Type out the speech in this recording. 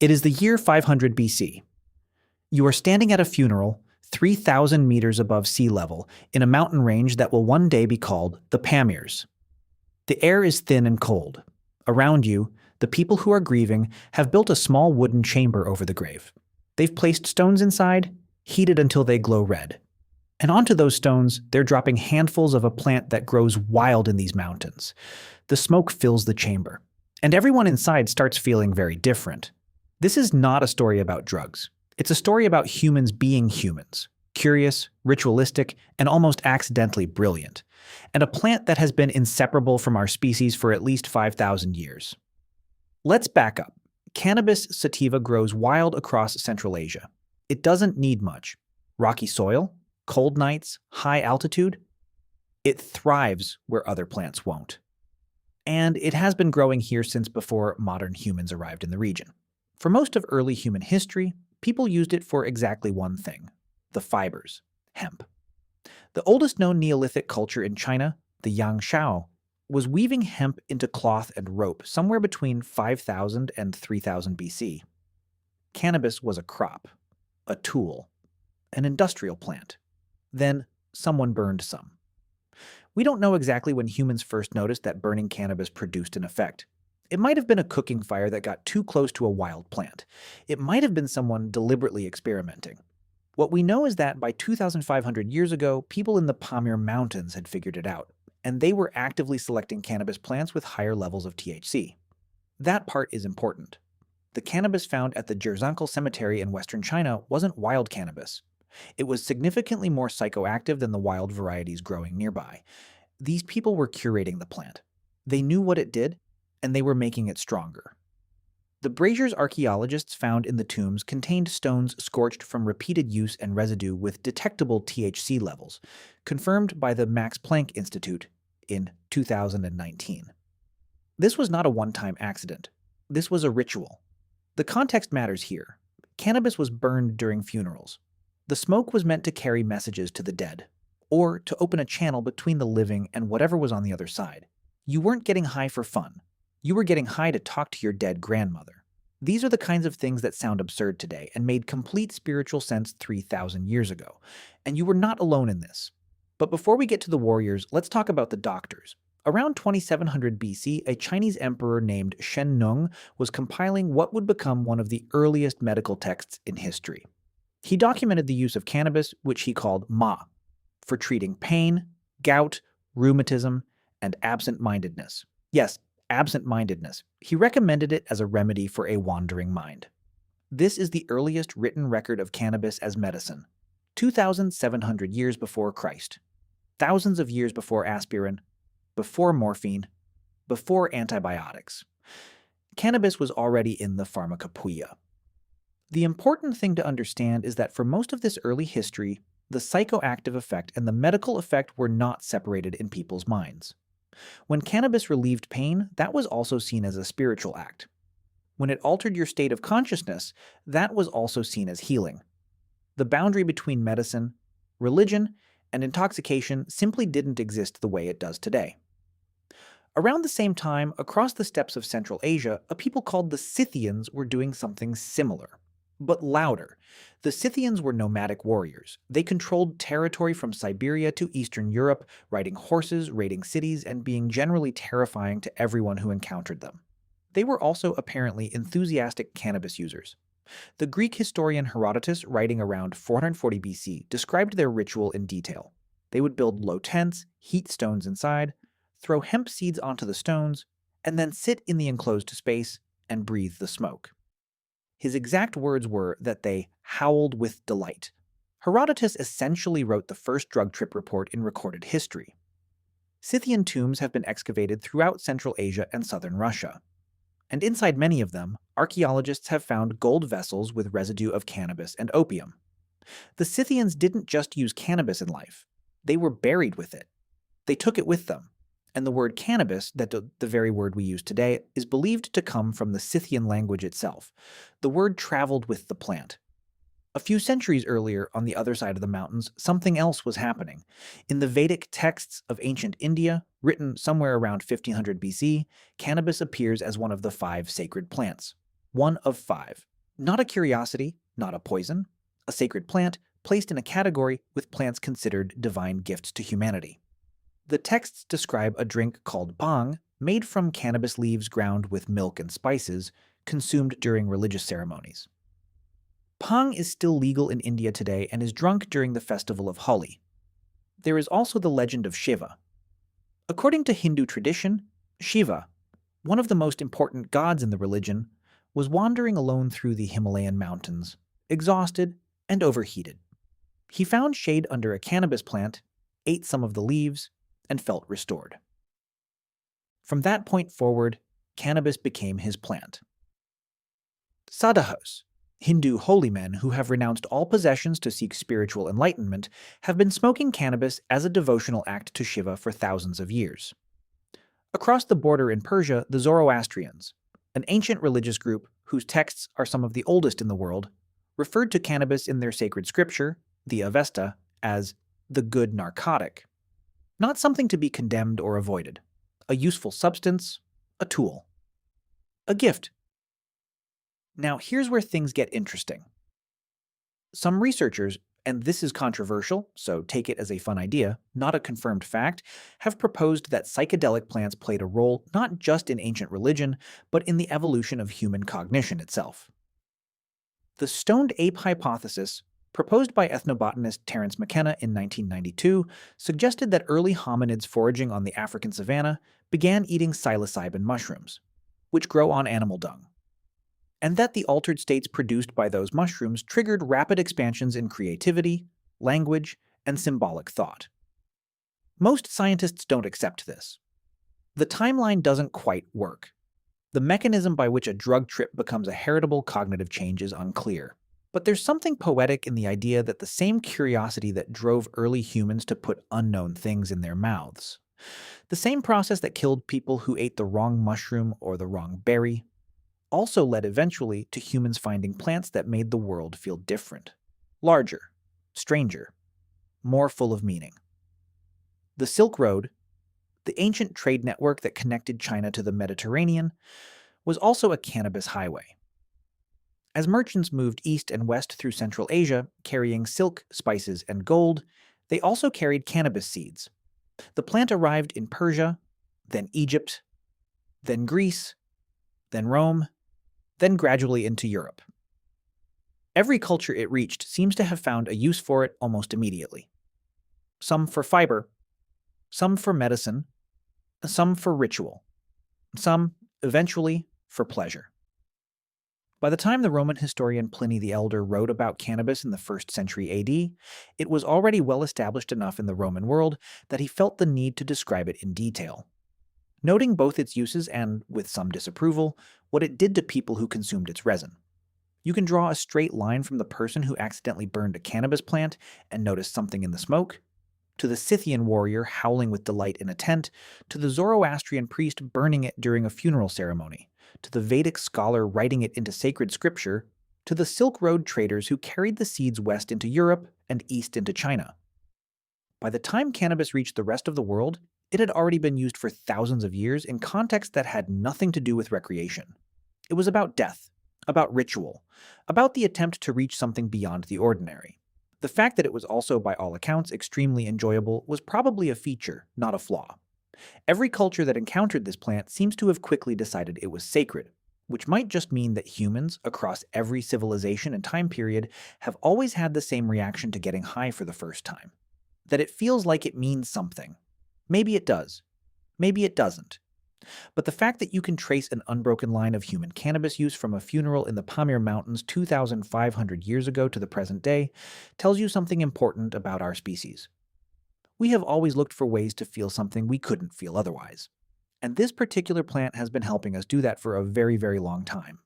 It is the year 500 BC. You are standing at a funeral 3,000 meters above sea level in a mountain range that will one day be called the Pamirs. The air is thin and cold. Around you, the people who are grieving have built a small wooden chamber over the grave. They've placed stones inside, heated until they glow red. And onto those stones, they're dropping handfuls of a plant that grows wild in these mountains. The smoke fills the chamber, and everyone inside starts feeling very different. This is not a story about drugs. It's a story about humans being humans, curious, ritualistic, and almost accidentally brilliant, and a plant that has been inseparable from our species for at least 5,000 years. Let's back up. Cannabis sativa grows wild across Central Asia. It doesn't need much. Rocky soil, cold nights, high altitude. It thrives where other plants won't. And it has been growing here since before modern humans arrived in the region. For most of early human history, people used it for exactly one thing: the fibers, hemp. The oldest known Neolithic culture in China, the Yangshao, was weaving hemp into cloth and rope somewhere between 5,000 and 3,000 BC. Cannabis was a crop, a tool, an industrial plant. Then someone burned some. We don't know exactly when humans first noticed that burning cannabis produced an effect. It might have been a cooking fire that got too close to a wild plant. It might have been someone deliberately experimenting. What we know is that by 2,500 years ago, people in the Pamir Mountains had figured it out, and they were actively selecting cannabis plants with higher levels of THC. That part is important. The cannabis found at the Jirzankel Cemetery in western China wasn't wild cannabis. It was significantly more psychoactive than the wild varieties growing nearby. These people were curating the plant. They knew what it did, and they were making it stronger. The braziers archaeologists found in the tombs contained stones scorched from repeated use and residue with detectable THC levels, confirmed by the Max Planck Institute in 2019. This was not a one-time accident. This was a ritual. The context matters here. Cannabis was burned during funerals. The smoke was meant to carry messages to the dead, or to open a channel between the living and whatever was on the other side. You weren't getting high for fun. You were getting high to talk to your dead grandmother. These are the kinds of things that sound absurd today and made complete spiritual sense 3,000 years ago. And you were not alone in this. But before we get to the warriors, let's talk about the doctors. Around 2700 BC, a Chinese emperor named Shen Nung was compiling what would become one of the earliest medical texts in history. He documented the use of cannabis, which he called ma, for treating pain, gout, rheumatism, and absent-mindedness. Yes, absent-mindedness. He recommended it as a remedy for a wandering mind. This is the earliest written record of cannabis as medicine, 2,700 years before Christ, thousands of years before aspirin, before morphine, before antibiotics. Cannabis was already in the pharmacopoeia. The important thing to understand is that for most of this early history, the psychoactive effect and the medical effect were not separated in people's minds. When cannabis relieved pain, that was also seen as a spiritual act. When it altered your state of consciousness, that was also seen as healing. The boundary between medicine, religion, and intoxication simply didn't exist the way it does today. Around the same time, across the steppes of Central Asia, a people called the Scythians were doing something similar, but louder. The Scythians were nomadic warriors. They controlled territory from Siberia to Eastern Europe, riding horses, raiding cities, and being generally terrifying to everyone who encountered them. They were also apparently enthusiastic cannabis users. The Greek historian Herodotus, writing around 440 BC, described their ritual in detail. They would build low tents, heat stones inside, throw hemp seeds onto the stones, and then sit in the enclosed space and breathe the smoke. His exact words were that they howled with delight. Herodotus essentially wrote the first drug trip report in recorded history. Scythian tombs have been excavated throughout Central Asia and southern Russia. And inside many of them, archaeologists have found gold vessels with residue of cannabis and opium. The Scythians didn't just use cannabis in life. They were buried with it. They took it with them. And the word cannabis, the very word we use today, is believed to come from the Scythian language itself. The word traveled with the plant. A few centuries earlier, on the other side of the mountains, something else was happening. In the Vedic texts of ancient India, written somewhere around 1500 BC, cannabis appears as one of the 5 sacred plants. One of 5. Not a curiosity, not a poison, a sacred plant placed in a category with plants considered divine gifts to humanity. The texts describe a drink called bhang, made from cannabis leaves ground with milk and spices, consumed during religious ceremonies. Bhang is still legal in India today and is drunk during the festival of Holi. There is also the legend of Shiva. According to Hindu tradition, Shiva, one of the most important gods in the religion, was wandering alone through the Himalayan mountains, exhausted and overheated. He found shade under a cannabis plant, ate some of the leaves, and felt restored. From that point forward, cannabis became his plant. Sadhus, Hindu holy men who have renounced all possessions to seek spiritual enlightenment, have been smoking cannabis as a devotional act to Shiva for thousands of years. Across the border in Persia, the Zoroastrians, an ancient religious group whose texts are some of the oldest in the world, referred to cannabis in their sacred scripture, the Avesta, as the good narcotic. Not something to be condemned or avoided. A useful substance, a tool. A gift. Now here's where things get interesting. Some researchers, and this is controversial, so take it as a fun idea, not a confirmed fact, have proposed that psychedelic plants played a role not just in ancient religion, but in the evolution of human cognition itself. The stoned ape hypothesis, proposed by ethnobotanist Terence McKenna in 1992, suggested that early hominids foraging on the African savanna began eating psilocybin mushrooms, which grow on animal dung, and that the altered states produced by those mushrooms triggered rapid expansions in creativity, language, and symbolic thought. Most scientists don't accept this. The timeline doesn't quite work. The mechanism by which a drug trip becomes a heritable cognitive change is unclear. But there's something poetic in the idea that the same curiosity that drove early humans to put unknown things in their mouths, the same process that killed people who ate the wrong mushroom or the wrong berry, also led eventually to humans finding plants that made the world feel different, larger, stranger, more full of meaning. The Silk Road, the ancient trade network that connected China to the Mediterranean, was also a cannabis highway. As merchants moved east and west through Central Asia, carrying silk, spices, and gold, they also carried cannabis seeds. The plant arrived in Persia, then Egypt, then Greece, then Rome, then gradually into Europe. Every culture it reached seems to have found a use for it almost immediately. Some for fiber, some for medicine, some for ritual, some, eventually, for pleasure. By the time the Roman historian Pliny the Elder wrote about cannabis in the 1st century AD, it was already well established enough in the Roman world that he felt the need to describe it in detail, noting both its uses and, with some disapproval, what it did to people who consumed its resin. You can draw a straight line from the person who accidentally burned a cannabis plant and noticed something in the smoke, to the Scythian warrior howling with delight in a tent, to the Zoroastrian priest burning it during a funeral ceremony, to the Vedic scholar writing it into sacred scripture, to the Silk Road traders who carried the seeds west into Europe and east into China. By the time cannabis reached the rest of the world, it had already been used for thousands of years in contexts that had nothing to do with recreation. It was about death, about ritual, about the attempt to reach something beyond the ordinary. The fact that it was also, by all accounts, extremely enjoyable was probably a feature, not a flaw. Every culture that encountered this plant seems to have quickly decided it was sacred, which might just mean that humans, across every civilization and time period, have always had the same reaction to getting high for the first time. That it feels like it means something. Maybe it does. Maybe it doesn't. But the fact that you can trace an unbroken line of human cannabis use from a funeral in the Pamir Mountains 2,500 years ago to the present day tells you something important about our species. We have always looked for ways to feel something we couldn't feel otherwise. And this particular plant has been helping us do that for a very, very long time.